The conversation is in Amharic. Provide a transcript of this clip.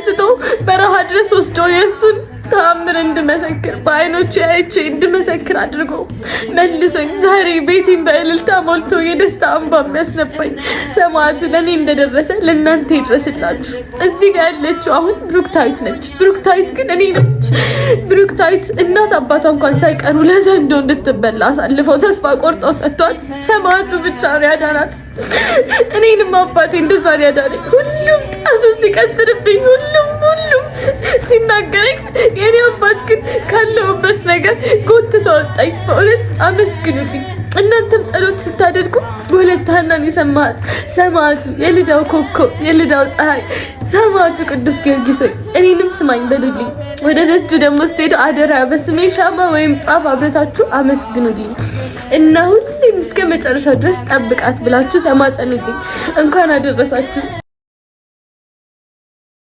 አንስቶ በረሃ ድረስ ወስዶ የሱን ተአምር እንድመሰክር በአይኖቼ አይቼ እንድመሰክር አድርጎ መልሶኝ ዛሬ ቤቴን በእልልታ ሞልቶ የደስታ እንባ የሚያስነባኝ ሰማዕቱ ለእኔ እንደደረሰ ለእናንተ ይድረስላችሁ። እዚህ ጋር ያለችው አሁን ብሩክታዊት ነች። ብሩክታዊት ግን እኔ ነች። ብሩክታዊት እናት አባቷ እንኳን ሳይቀሩ ለዘንዶ እንድትበላ አሳልፈው ተስፋ ቆርጠው ሰጥቷት ሰማዕቱ ብቻ ነው ያዳናት። እኔንም አባቴ እንደዛ ነው ያዳነኝ። ሁሉም ጣሱን ሲቀስርብኝ ሁሉም ሲናገረኝ የኔ አባት ግን ካለሁበት ነገር ጎትቶ አወጣኝ። በእውነት አመስግኑልኝ። እናንተም ጸሎት ስታደርጉ ወለተ ሐናን የሰማት ሰማዕቱ የልዳው ኮከብ የልዳው ፀሐይ ሰማዕቱ ቅዱስ ጊዮርጊስ ሆይ እኔንም ስማኝ በሉልኝ። ወደ ደጁ ደግሞ ስትሄዱ አደራ በስሜ ሻማ ወይም ጧፍ አብረታችሁ አመስግኑልኝ እና ሁሌም እስከ መጨረሻው ድረስ ጠብቃት ብላችሁ ተማጸኑልኝ። እንኳን አደረሳችሁ።